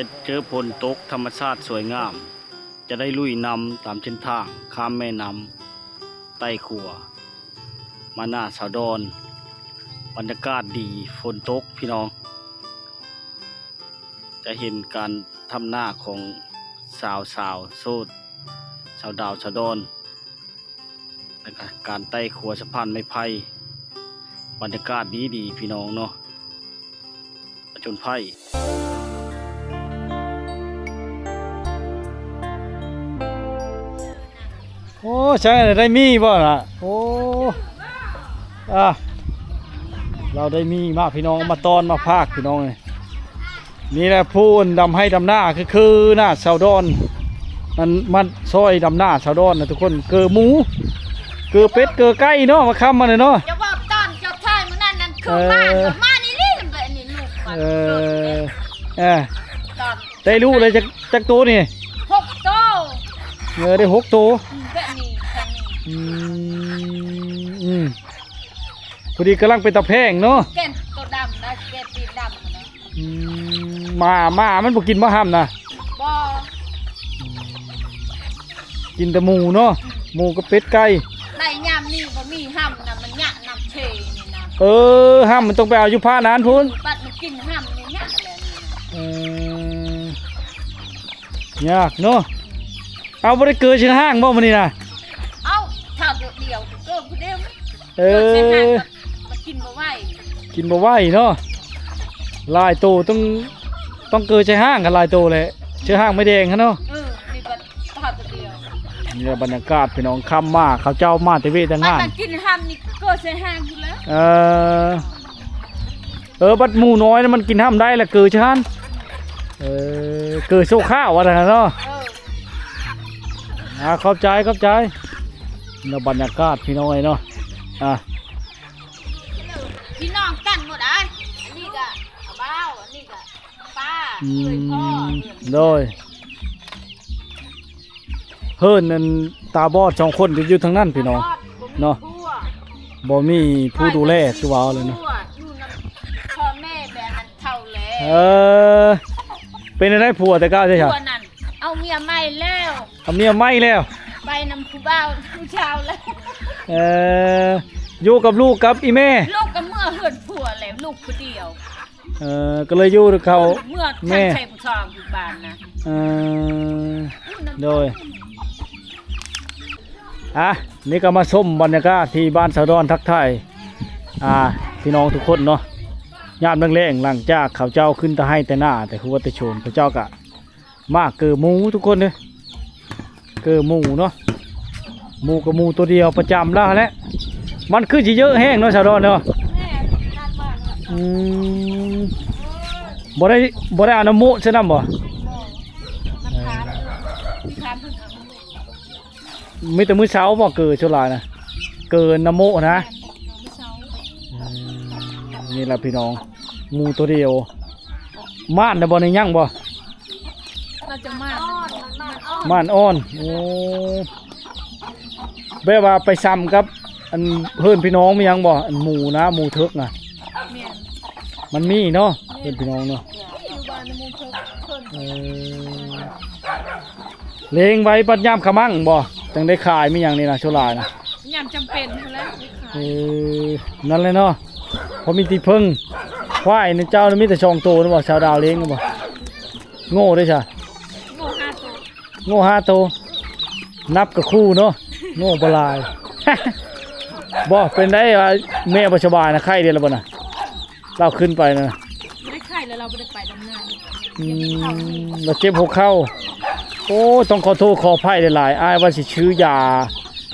จะเจอฝนตกธรรมชาติสวยงามจะได้ลุยนำตามเส้นทางข้ามแม่น้ำใต้ขัวมาหน้าสาวดอนบรรยากาศดีฝนตกพี่น้องจะเห็นการทำหน้าของสาวโซดสาวดาวสาวดอนและการใต้ขัวสะพานไม้ไผ่บรรยากาศดีพี่น้องเนาะประจนไผ่โอ้ใช่ได้มีบ่ล่ะโอ้เราได้มีมากพี่น้องมาตอนมาภาคพี่น้องนี่แหละผู้ดำให้ดำหน้าคือหน้าสาวดอนมันซอยดำหน้าสาวดอนนะทุกคนเกลือหมูเกลือเป็ดเกลือไก่เนาะมาค้ำมาเลยเนาะจะบอกตอนจะทายมันนั่นคือมานี่นี่แบบนี้ลูกได้รู้เลยจากตัวนี่6 โตได้6 ตัวแบบนี้พอดีกำลังเป็นตะแพงเนาะแกนตัวดำนะแกนตีดำนะมามันบ่กินมะห้ำนะบ่กินแต่หมูเนาะหมูกับเป็ดไก่ในยามนี้บ่มีห้ำนะมันยะน้ำเชนี่นะห้ำมันต้องไปเอาอยู่ผ้านานพุ่นปัดมันกินห้ำนี่ยะแล้วนี่ยากเนาะเอาบ่ได้เกิดชื่อห้างบ่มื้อนี้น่ะเอาถ้าเดียวก็ผู้เดียวมันกินบ่ไหวกินบ่ไหวเนาะลายโตต้องเกิดชื่อห้างกันลายโตเลยชื่อห้างไม่แดงฮะเนาะนี่ก็ถ้าเดียวนี่บรรยากาศพี่น้องค่ำมากเขาเจ้ามาแต่เวทงานมันกินห้ำนี่ก็ใช้ห้างอยู่แล้วบัดหมูน้อยมันกินห้ำได้ละเกิดชื่อห้างเกิดโซข้าวอะไรเนาะเข้าใจแล้วบรรยากาศพี่น้องเนาะพี่น้องกันหมดอันนี้ก็บ้าวอันนี้ก็ป้าเลยพ่อโดยเฮิร์นนั่นตาบอด2 คนอยู่ทางนั้นพี่น้องเนาะบ่มีผู้ดูแลคือว่าเลยเนาะพ่อแม่แบนนั้นเท่าแล้วเป็นอะไรผัวแต่ก้าวใช่ไหมผัวนั่นเอาเมียใหม่แล้วเอาเมียใหม่แล้วไปนำผู้บ่าวผู้ชาวแล้วอยู่กับลูกกับอีแม่ลูกกับเมื่อเหินผัวแล้วลูกคนเดียวก็เลยอยู่กับเขาเมื่อแม่ใช้ผู้ชายอยู่บ้านนะโดยนี่ก็มาชมบรรยากาศที่บ้านสาวดอนทักทายพี่น้องทุกคนเนาะยามแรงๆหลังจากเขาเจ้าขึ้นตะให้แต่หน้าแต่หัวแต่โฉนเขาเจ้ากะมากเกิดหมูทุกคนเลยเกิดหมูเนาะหมูกับหมูตัวเดียวประจำแล้วแหละมันขึ้นเยอะแห้งเนาะสาวดอนเนาะบ่ได้อาน้ำมูใช่น้ำบ่ไม่แต่มื้อเช้าบ่เกิดชุลานะเกินน้ำโมนะนี่แหละพี่น้องงูตัวเดียวม่านนะบ่ในย่างบ่น่าจะม่านอ้อนโอ้แบบว่าไปซ้ำครับอันเพื่อนพี่น้องมียังบ่อันหมูนะหมูเทิกนะมันมีเนาะเพื่อนพี่น้องเนาะเลี้ยงไว้ปัดย่ำขมั่งบ่จังได้ขายมีอย่างนี้นะชุลานะย่ำจำเป็นแล้วนั่นเลยเนาะพอมีตีพึ่งควายในเจ้ามีแต่2 ตัวนะบ่ชาวดาวเลี้ยงนะบ่โง่ด้วยใช่โง่5 ตัวนับกับคู่เนาะโง่ปลายบ่เป็นได้แม่บ่สบายนะไข้เดียวแล้วบ่น่ะเราขึ้นไปนะไม่ได้ไข้แล้วเราไม่ได้ไปดำน้ำเราเจ็บหัวเข่าโอ้ต้องขอโทษขออภัยหลายอ้ายว่าสิชื่อยา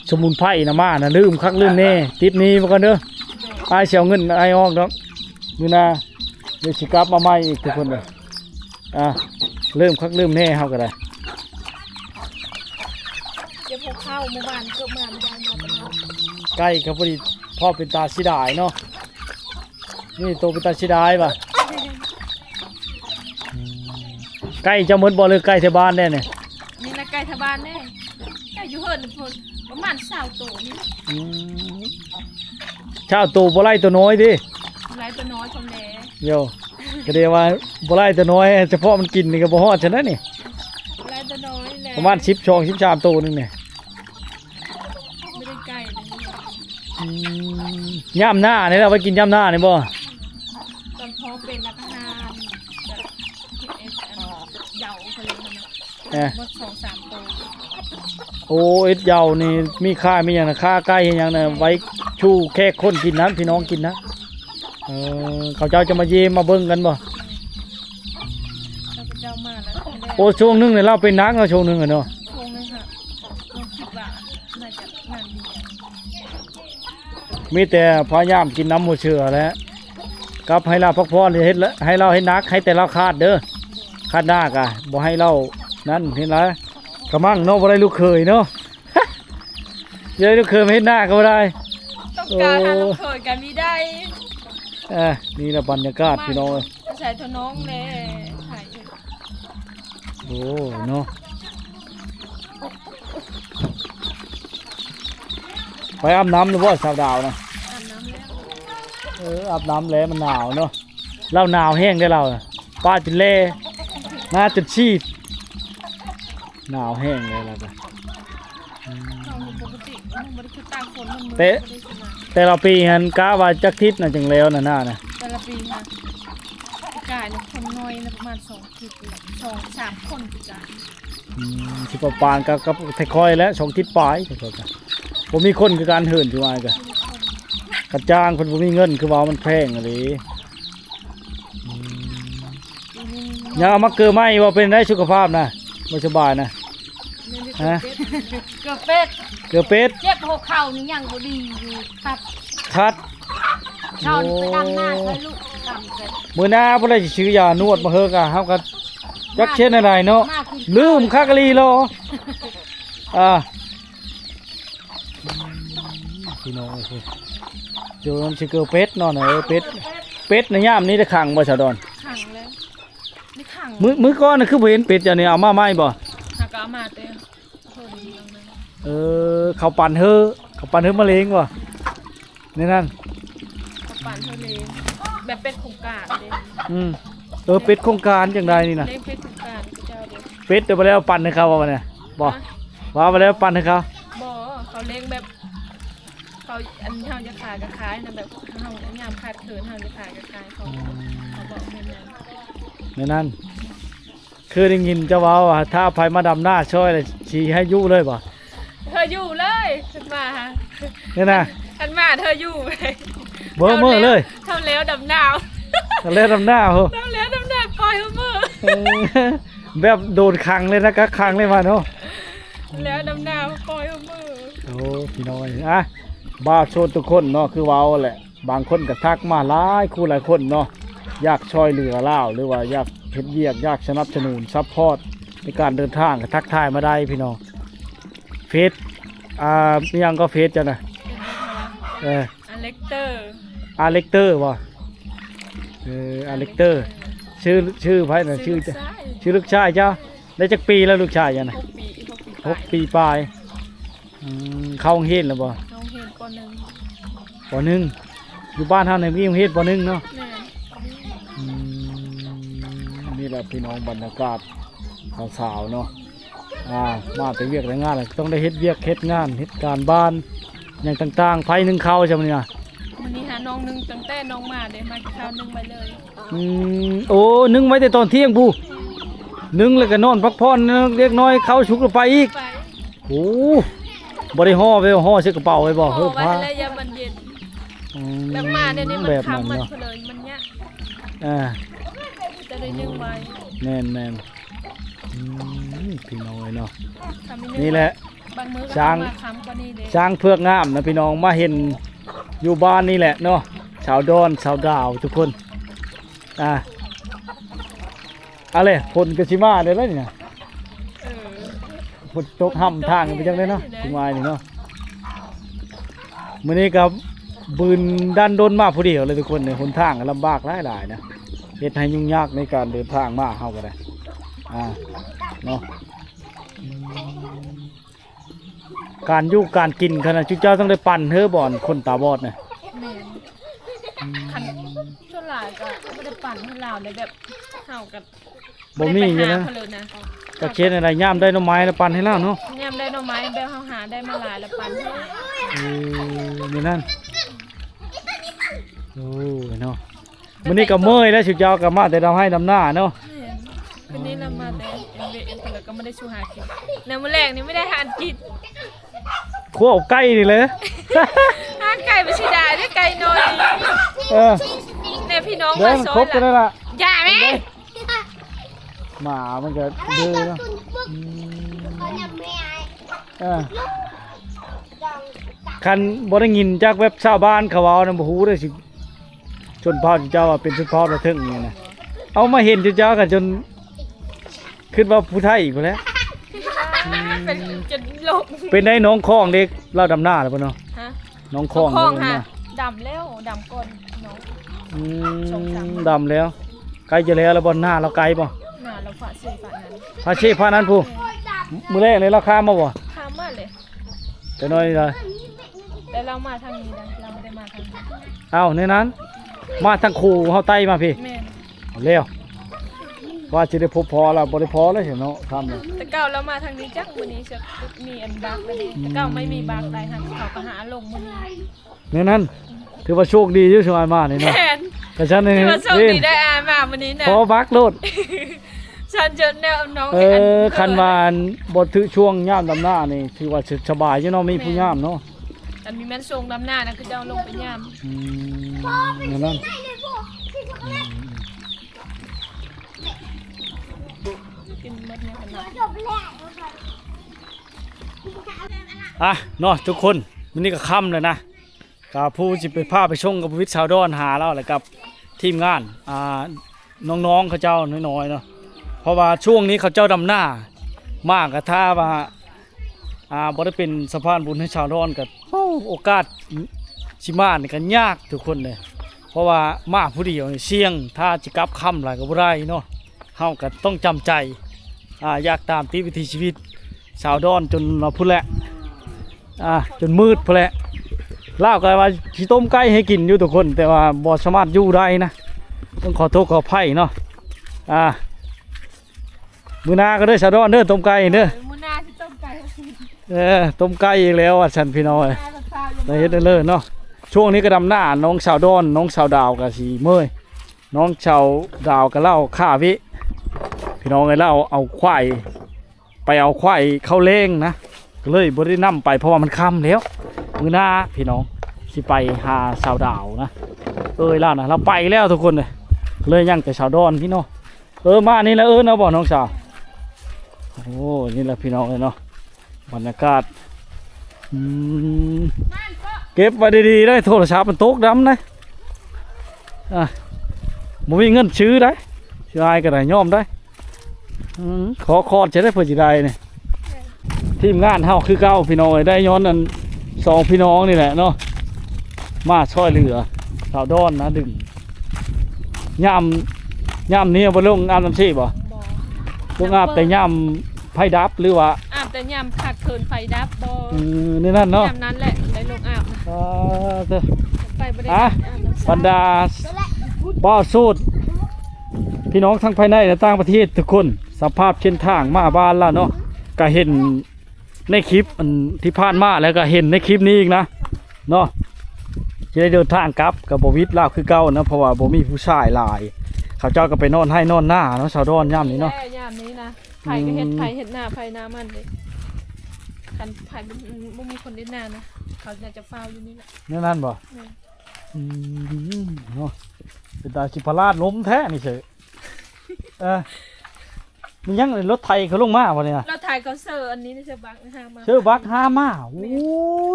สมุนไพรนะมานะลืมคักลืมแน่ติดนี้มากันเด้ออ้ายเสียเงินอ้ายออกเนาะนี่นะเดี๋ยวสิกลับมาใหม่อีกทุกคนเลยเริ่มคักลืมแน่เฮาก็ได้เดี๋ยวพวกเข้าเมื่อวานก็มาใกล้กับพอดีพ่อเป็นตาสีดายเนาะนี่โตเป็นตาสีดายป่ะใกล้จะหมดบ่เลยใกล้ที่บ้านแน่เนี่ยนี่ละใกล้ที่บ้านแน่ใกล้อยู่เฮิร์นพุ่นประมาณ20 ตัวนี่ชาวตัวบ่ไล่ตัวน้อยดิไล่ตัวน้อยของแหน่โย ก็เรียกว่าบ่ไล่ตัวน้อยเฉพาะมันกินนี่ก็บ่ฮอดฉะนั้นนี่ ลายตัวน้อยแหละ ประมาณ10ช่อง13ตัวนึงเนี่ย ไม่ได้ไก่เลย ย่ำหน้านี่เราไปกินย่ำหน้านี่บ่ ตอนพอเป็นนักงานแบบเหยาเขาเลยนะหมด2-3ตัว โอ้เอ็ดเหยานี่มีค่ามีหยังนะค่าไก่หยังน่ะไว้ชูแค่คนกินนั้นพี่น้องกินนะเขาเจ้าจะมาเยี่ยมมาเบิ่งกันบ่ เราไปเจ้ามาแล้วไม่ได้ โอ้ช่วงหนึงเนี่ยเราเป็นนักเนาะช่วงหนึงอะเนาะ คงเลยค่ะเราคิดว่าน่าจะงานดี มีแต่พยายามกินน้ำหมูเชื่อแหล้วกับให้เราพักผ่อนเฮ็ดละให้เราให้นักให้แต่เราคาดเด้อคาดหน้ากะบ่ให้เรานั่นเห็นละกระมังเนาะบ่ได้ลูกเคยเนาะ อย่าได้ลูกเคยมาเฮ็ดหน้าก็บ่ได้ ต้องการหาลูกเขยกันมีได้ นี่ละบรรยากาศพี่น้องเอ้ย ใส่ตัวน้องเลยถ่ายอยู่ โอ้เนาะไปอาบน้ำหรือว่าสาวดาวนะ อาบน้ำแล้ว อาบน้ำแล้วมันหนาวเนาะเราหนาวแห้งได้เราน่ะป้าจนเล่หน้าจนชีดหนาวแห้งเลยเราก็ เราปกติมันบริคือตากฝนมันมือ เตะ แต่เราปีหันกะว่าจักทิศน่ะจังแล้วน่ะหน้าน่ะ แต่ละปีค่ะกายเนี่ยคนน้อยนะประมาณ2 ทิศ2-3 คนกาย สิประปานกับไทคอยแล้ว2ทิศปลายก็ก็บ่มีคนคือการเหินคือว่าก็กระจ้างเพิ่นบ่มีเงินคือว่ามันแพงอะดิอย่าเอามาเกลือไหมว่าเป็นได้สุขภาพนะบ่สบายนะ ฮะ เกือบเป็ด เกลือเป็ด เจ็บหัวเข่านี่ยังบ่ดีอยู่ครับ คัด เข่านี่ไปดำหน้าใส่ลูกดำเป็ด มื้อหน้าบ่ได้สิซื้อยานวดมาเฮอกะเฮาก็จักเช่นอะไรเนาะ มากขึ้น ลืมคักอีหลีโลพี่น้องเอ้ยโจนสิเกลือเป็ดเนาะน่ะเป็ดในยามนี้ได้ขังบ่ชาวดอน ขังแล้วนี่ขัง มื้อก่อนน่ะคือบ่เห็นเป็ดจ้ะนี่เอามาใหม่บ่ หากเอามาเต้โทษดีจังเลย เขาปั่นเฮอมะเร็งบ่นี่นั่น เขาปั่นเท่าเลยแบบเป็นโครงการเลย เป็ดโครงการจังไดนี่น่ะ เล่นเป็นโครงการเจ้าเดียว เป็ดเดี๋ยวไปแล้วปั่นให้เขาว่าเนี่ยบ่ว่าไปแล้วปั่นให้เขา บ่เขาเลี้ยงแบบเขาอันเฮาจะขายก็ขายนะแบบเฮายามขาดเขินเฮาจะขายก็ขายเขาบอกแม่น นี่นั่นคือได้ยินเจ้าว่าว่าถ้าไผมาดำหน้าช่วยเลยชี้ให้อยู่เลยบ่ เธออยู่เลยขึ้นมาฮะ นี่นะ ขึ้นมาเธออยู่เลย เบอร์เมื่อเลย เท่าแล้วดำนาว เล่นดำหน้าโห เท่าแล้วดำนาวปล่อยเขามือ แบบโดนขังเลยนะก็ขังเลยมาเนาะ แล้วดำนาวปล่อยเขามือ โอ้พี่น้อยบ้าโชดทุกคนเนาะคือเว้าแหละบางคนก็ทักมาหลายคู่หลายคนเนาะอยากช่วยเหลือเล่าหรือว่าอยากเฮ็ดเวียกอยากสนับสนุนซัพพอร์ตในการเดินทางก็ทักทายมาได้พี่น้องเฟซมีหยังก็เฟซจ้ะนะอเล็กเตอร์ อาเล็กเตอร์บ่อาเล็กเตอร์ชื่อไผน่ะชื่อลูกชายเจ้าได้จักปีแล้วลูกชายจ้ะนะ 6 ปี 6 ปีปลายเข้าโรงเรียนแล้วบ่ น้องเห็นก่อนหนึ่ง ปหนึ่งอยู่บ้านเฮาเนี่ยมีโรงเรียนปหนึ่งเนาะ แม่ นี่แหละพี่น้องบรรยากาศสาวๆเนาะมาแต่เวียกแต่งานต้องได้เฮ็ดเวียกเฮ็ดงานเฮ็ดการบ้านอย่างต่างๆไผนึ่งข้าวใช่มั้ยเนี่ย วันนี้หาน้องหนึงตั้งแต่น้องมาเด้มากินข้าวนึงไปเลย โอ้นึ่งไว้แต่ตอนเที่ยงผู้นึ่งแล้วก็นอนพักผ่อนเล็กน้อยเข้าชุกลงไปอีก ไป โอ้บ่ได้ห่อไว้ห่อใส่กระเป๋าไว้บ่ โอ้ เฮ้ย ไว้ พา แล้วยามมันเย็นแล้วมาเดี๋ยวนี้มัน แบบ ค้ำมัน เนาะ เพลินมันเนี้ย จะได้นึ่งไว้ แม่นพี่น้อยเนาะ ทำให้ นี่แหละ บางมื้อก็ ช้าง มาค้ำก็นี่เด้ ช้างเพือกงามนะพี่น้องมาเห็นอยู่บ้านนี่แหละเนาะชาวดอนชาวดาวทุกคนอะไรผลกระชิมาได้แล้วนี่นะ เออ ฝนตกห่ำทางไปจังเลยเนาะถึงวายนี่เนาะมื้อนี้กับบืนดันโดนมาผู้เดียวเลยทุกคนเนี่ยหนทางก็ลำบากหลายๆนะเฮ็ดให้ยุ่งยากในการเดินทางมาเฮาก็ได้เนาะการอยู่การกินขนาดจุเจ้าต้องได้ปั่นเฮ้อบ่อนคนตาบอดน่ะ แม่นคันช่วงหลายก็ไม่ได้ปั่น ปั่นให้เราได้แบบเฮากับ บ่มีอยู่นะ ไปหาเขาเลยนะ ก็เขียนอะไรย่ามได้หน่อไม้แล้วปั่นให้แล้วเนาะ ยามได้หน่อไม้แบบเฮาหาได้มาหลายแล้วปั่นให้ นี่นั่นโอ้ยเนาะมื้อนี้ก็เมื่อยแล้วสิเจ้าก็มาแต่ดำให้ดำหน้าเนาะ คืนนี้เรามาแต่เคนแล้วก็ไม่ได้ชูหากินในมื้อแรกนี่ไม่ได้หากิน คั่วเอาไก่นี่เลย หาไก่ไปสิได้ได้ไก่น้อย เออ เนี่ยพี่น้อง เดี๋ยว มา มัน ซอ คร ย บกัน ละ แล้วล่ะ อย่าแม่ หมามันก็ดื้อเนาะคันบ่ได้ยินจากเว็บชาวบ้านเขาเว้านะบ่ฮู้เด้อสิชนเผ่าเจ้าว่าเป็นชนเผ่าระทึ่งนี่นะเอามาเห็นเจ้ากันจนคิดว่าผู้ไทยอีกพุ่นแหล้ว เป็นจนโลก เป็นได้น้องคองเด็กเราดำหน้าแล้วป่ะเนาะ ฮะ น้องคอง คอง เนา ค่ะดำแล้วดำก่อนน้อง อื สองสาม ดำแล้วไกลจะแล้วแล้วบนหน้าเราไกลป่ะ หน้าเราฝาเสียฝานั้น พาชีพานั้นผู้มือแรกเลยเราข้ามมาบ่ ข้ามมาเลย แต่น้อยนี่เลย แต่เรามาทางนี้นะเราไม่ได้มาทางนี้ เอ้าในนั้น มาทางคูเฮาไต้มาพี่ แม่น เอาเร็วว่าจะได้พบพอแล้วบ่ได้พอแล้วเห็นเนาะทำเลย แต่เก่าเรามาทางนี้จักวันนี้จะมีอันบักเลยดิแต่เก่าไม่มีบักได้ค่ะเขาก็หาลงมื้อนี้ ในนั้นถือว่าโชคดีอยู่ช่วยมานี่เนาะ แม่น แต่ฉันนี่ ที่ว่าโชคดีได้อามาวันนี้นะ พอบักโลด ฉันจนแนวน้อง คันวานบ่ถือช่วงย่ามดำหน้านี่ถือว่าสบายอยู่เนาะมีผู้ย่ามเนาะ อันมีแม่นทรงดำหน้านะคือจะเอาลงไปย่ อืมนั่นนั่นำกินหมดเนี่ยขนาด อ่ะเนาะทุกคนวันนี้ก็ค่ำเลยนะกับผู้จิไปพาไปชงกับวิทย์ชาวดอนหาแล้วแหละกับทีมงานน้องๆเขาเจ้าน้อยๆเนาะเพราะว่าช่วงนี้เขาเจ้าดำหน้ามากกะท่าว่าบ่ได้เป็นสะพานบุญให้ชาวดอนกับโอกาสชิมานี่ก็ยากทุกคนเลยเพราะว่ามาผู้เดียวนี่เสี่ยงถ้าจะกลับค่ำหลายก็บ่ได้เนาะเฮาก็ต้องจำใจอยากตามติวิถีชีวิตชาวดอนจนเราพูดแหละจนมืดพูดแหละเล่ากันว่าสิต้มไก่ให้กินอยู่ทุกคนแต่ว่าบ่สามารถอยู่ได้นะต้องขอโทษขออภัยเนาะมื้อหน้าก็เด้อชาวดอนเด้อต้มไก่เด้อ มื้อหน้าที่ต้มไก่ ต้มไก่อีกแล้วฉันพี่น้องได้เฮ็ดได้เลยเนาะช่วงนี้ก็ดำหน้าน้องชาวดอนน้องชาวดาวก็สิเมื่อยน้องชาวดาวก็เล่าข้าวิพี่น้องไอ้เล่าเอาควายไปเอาควายเข้าเล้งนะก็เลยบ่ได้นำไปเพราะว่ามันค่ำแล้วมื้อหน้าพี่น้องสิไปหาชาวดาวนะล่ะนะเราไปแล้วทุกคนเลยยังแต่ชาวดอนพี่น้องมานี่แหละเนาะบ่น้องสาวโอ้นี่แหละพี่น้องเลยเนาะบรรยากาศเก็บไว้ดีๆได้โทรศัพท์มันตกดำนะบ่มีเงินซื้อได้สิอายก็ได้ยอมได้ขอคอดจะได้เพื่อสิได้นี่ทีมงานเฮาคือเก่าพี่น้องได้ย้อนอันสองพี่น้องนี่แหละเนาะมาช่วยเหลือสาวดอนนะดึงย่ำนี้บ่ลงอาบน้ำชีบ่ บ่ ลงอาบแต่ย่ำไผ่ดับหรือว่า อาบแต่ยามขาดเคินไฟดับบ่ นี่นั่นเนาะ ยามนั้นแหละได้ลงอาบนะ ไฟบ่ได้อาบน้ำ บรรดาบ่าวสูตรพี่น้องทั้งภายในและต่างประเทศทุกคนสภาพเช่นทางมาบ้านแล้วเนาะก็เห็นในคลิปอันที่ผ่านมาแล้วก็เห็นในคลิปนี้อีกนะเนาะจะได้เดินทางกลับกับบวิทย์ลาวคือเก่านะเพราะว่าบ่มีผู้ชายหลายเขาเจ้าก็ไปนอนให้นอนหน้าเนาะชาวดอนย่ำนี้เนาะ แค่ยามนี้นะไฟก็เฮ็ดไฟเฮ็ดหน้าไฟหน้ามันเลยคันไฟบ่มีคนเล่นหน้านะเขาจะเฝ้าอยู่นี่แหละ นั่นบ่ แม่น เนาะเป็นตาชิพราชล้มแท้นี่เฉยมันยังรถไทยเขาลงมาวันนี้นะ เราถ่ายเขาเซอร์อันนี้นี่จะบักนะฮะมา ชื่อบักฮามาโอ้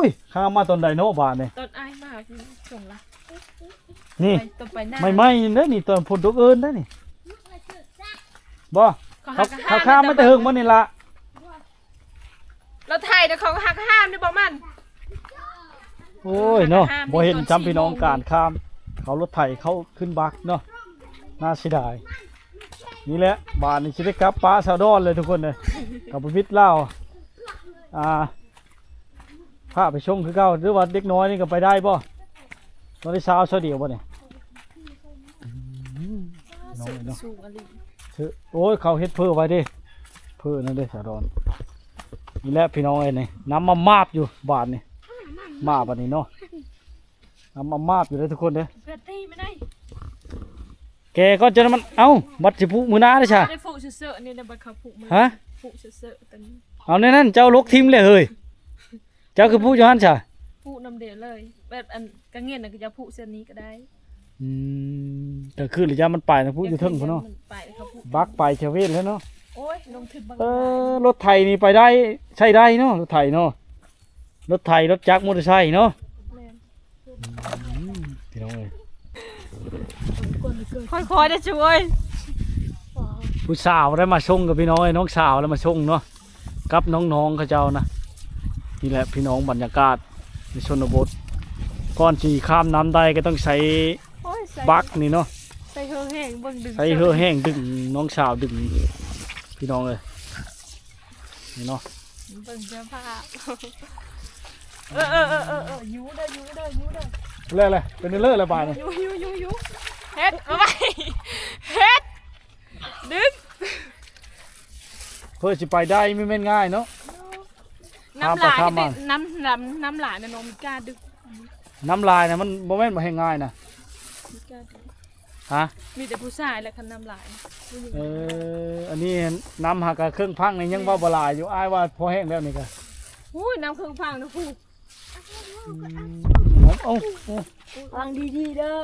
ยฮามาตอนไดโนบาเนี่ย ตอนอ้ายมากส่งละ นี่ ไปต่อไปหน้า ไม่เด้อนี่ตอนผลตกเอิญได้อนี่บ่เขาข้ามไม่แต่หึงมันนี่ละ เราถ่ายแต่เขาหักห้ามนี่บอกมัน โอ้ยเนาะบ่เห็นจำพี่น้องการข้ามเขารถไถเขาขึ้นบักเนาะน่าเสียดายนี่แหละบ้านนี่สิได้กลับป้าชาวดอนเลยทุกคนเลยกับพิษเล่าพาไปชมคือเก่าหรือว่าเด็กน้อยนี่ก็ไปได้บ่ตอนที่เช้าเดียวบ่เนี่ย องเนาะ สูงอะไร โอ้ยเขาเฮ็ดเพื่อไว้เดิเพื่อนั่นเด้สะดอนนี่แหละพี่น้องเอ้ยนี่น้ำมามาบอยู่บาดนี่มาบาดนี้เนาะน้ำมามาบอยู่เลยทุกคนเด้อ เพื่อตีไม่ได้ แกก็จะมันเอ้าบัดสิพุมื้อหน้าเด้อช่า ได้ผูกเสื้อนี่นะบัดเขาผูกมือ ฮะ ผูกเสื้อตอนนี้ เอาในนั้นเจ้าลกทิมเลยเฮ้ยเจ้าคือผู้อยู่หั่นช่า ผูกน้ำเดือดเลยแบบอันกระเงียนน่ะก็จะผูกเสื้อนี้ก็ได้ อืมก็คือหรือยามมันไปนะผู้อยู่เทิงพุ่นเนาะ มันไปเขาผูก บักไปเชเวตแล้วเนาะ โอ้ยลงถึงบาง รถไถนี่ไปได้ใช้ได้เนาะรถไถเนาะรถไถรถจักรมอเตอร์ไซค์เนาะ แม่น พี่น้องเอ้ย ค่อยๆได้ช่วย ผู้สาวได้มาชงกับพี่น้องไอ้น้องสาวแล้วมาชงเนาะกับน้องๆเขาเจ้านะนี่แหละพี่น้องบรรยากาศในชนบทก่อนสีข้ามน้ำได้ก็ต้องใช้ โอ้ยใส่ บักนี่เนาะ ใส่เฮือแห้งเบิ่งดึง ใช้เหือแห้งดึงน้องสาวดึงพี่น้องเลยนี่เนาะ เบิ่งเสื้อผ้ายูเด้อยูเด้อยูเด้อ เล่อะไรเป็นเล่อะไรบายเนี่ย ยูเฮ็ดเอาไปเฮ็ดดึง เพื่อจะไปได้ไม่แม่นง่ายเนาะ น้ำลาย ข้ามมา น้ำลายนะน้องมีกล้าดึง น้ำลายนะมันบ่แม่นบ่ให้ง่ายนะ มีกล้าดึง ฮะ มีแต่ผู้ชายแหละคันน้ำลาย อันนี้น้ำหักกับเครื่องพังนี่ยังว่าบ่ลายอยู่อ้ายว่าพอแห้งแล้วนี่ก็ อุ้ยน้ำเครื่องพังนะผู้ เอา ฟังดีๆเด้อ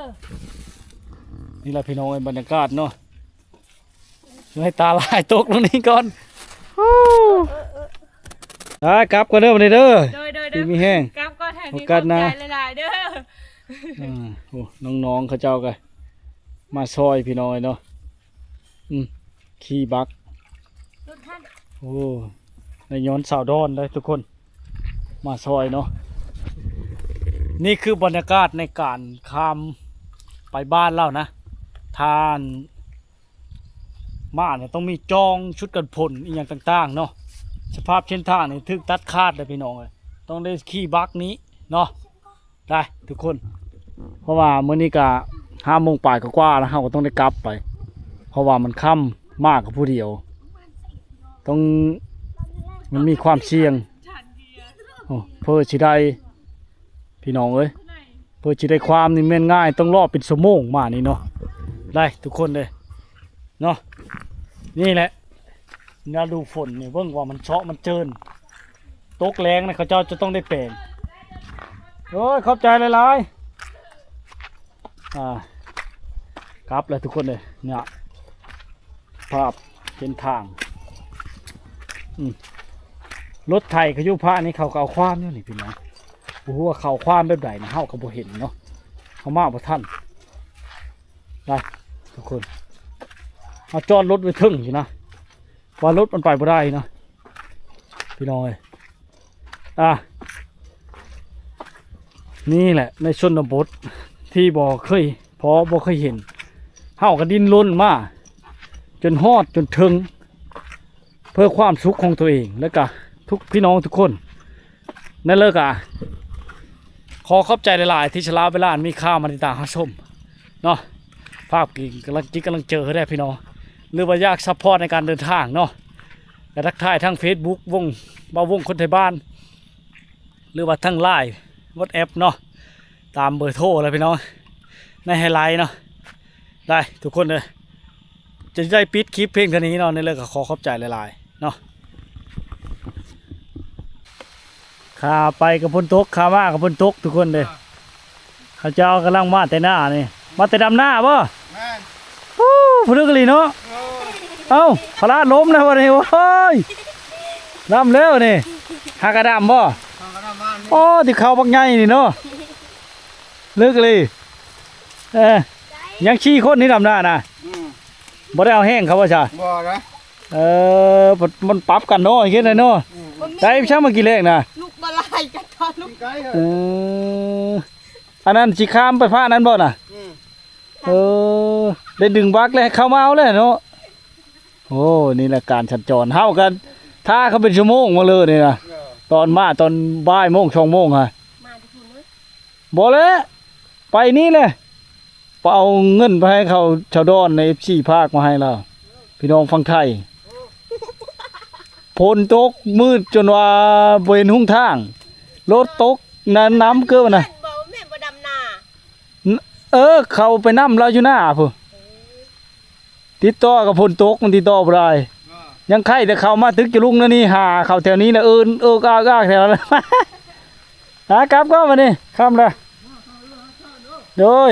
นี่แหละพี่น้องบรรยากาศเนาะให้ตาลายตกตรงนี้ก่อนได้ครับก็เด้อวันนี้เด้อ โดย ที่มีแห้ง กลับก็แทน โอ ที่ กาสหน้า ขอบใจหลายๆเด้อ โอ้น้องๆเขาเจ้ากันมาซอยพี่น้อยเนาะขี่บัก รถคัน โอ้ในย้อนสาวดอนเลยทุกคนมาซอยเนาะนี่คือบรรยากาศในการข้ามไปบ้านเรานะทานมาเนี่ยต้องมีจองชุดกันผลอีกอย่างต่างๆเนาะสภาพเช่นทางนี่ถึกตัดขาดเลยพี่น้องเลยต้องได้ขี่บักนี้เนาะได้ทุกคน เพราะว่ามื้อนี้ก็5 โมงป่ายก็กว่าแล้วเราก็ต้องได้กลับไป เพราะว่ามันค่ำมากกับผู้เดียวต้องมันมีความเสี่ยงโอ้เพื่อสิได้พี่น้องเอ้ยเพื่อสิได้ความนี่แม่นง่ายต้องรอเป็นชั่วโมงมานี่เนาะได้ทุกคนเลยเนาะนี่แหละฤดูฝนนี่เบิ่งว่ามันเชาะมันเจินตกแรงนะเขาเจ้าจะต้องได้แปลงโอ้ยขอบใจหลายๆครับเลยทุกคนเลยเนี่ยภาพเป็นทางรถไถขยุพระนี่เขาก็เอาความอยู่นี่พี่น้องโอ้โหว่าเขาความแบบไหนนะเฮาก็บ่เห็นเนาะเขามาบ่ทันได้ทุกคนเอาจอดรถไว้ถึงอยู่นะว่ารถมันไปบ่ได้นะพี่น้องเอ้ยนี่แหละในชนบทที่บ่เคยเห็นเฮาก็ดิ้นรนมาจนฮอดจนถึงเพื่อความสุขของตัวเองแล้วก็ทุกพี่น้องทุกคนนั่นเลิกขอขอบใจหลายๆที่ชลาเวลามีข้าวมาติดตามรับชมเนาะภาพกำลังเจอได้พี่น้องหรือว่าอยากซัพพอร์ตในการเดินทางเนาะและทักทายทั้ง Facebook วงคนไทยบ้านหรือว่าทั้ง LINE WhatsApp เนาะตามเบอร์โทรเลยพี่น้องในไฮไลท์เนาะได้ทุกคนเลยจะได้ปิดคลิปเพลงเท่านี้เนาะในเรื่องขอขอบใจหลายๆเนาะขาไปกับพนตกขามากับพนตกทุกคนเลยเขาเจ้ากำลังมาแต่หน้านี่มาแต่ดำหน้าป่ะฮู้พลึกเลยเนาะเอ้าพลาดล้มนะวันนี้โอ้ยดำแล้วนี่หากระดำป่ะโอ้ที่เขาบักใหญ่นี่เนาะลึกเลยยังชี้คนนี่ดำหน้านะบ่ได้เอาแห้งเขาว่าจ้ะบ่นะ มันปรับกันเนาะอย่างเงี้ยเนาะได้ช่างมากี่เลขนะ ลูกบลายกันตอนลูก ไกลเหรอ อันนั้นสิข้ามไปผ้านั้นบ่น่ะได้ดึงบักเลยเข้ามาเอาเลยเนาะโอ้นี่แหละการสัญจรเฮากันถ้าเขาเป็นชั่วโมงมาเลยนี่นะตอนบ่ายโมง2 โมงฮะ มาทุกคนเลย บ่เลยไปนี่เลย เอาเงินไปให้เขาชาวดอนใน FC ภาคมาให้เราพี่น้องฟังไทยฝนตกมืดจนว่าบ่เห็นหนทางรถตกน้ำเกินน่ะ บ่แม่นบ่ดำนา เขาไปนำเราอยู่หน้าพุ่นติดต่อกับฝนตกมันติดต่อบ่ได้ยังไข่แต่เขามาตึกจะลุงนั่นนี่หาเขาแถวนี้น่ะกากแถวนั้น หากลับก็มานี่ค่ำละโดย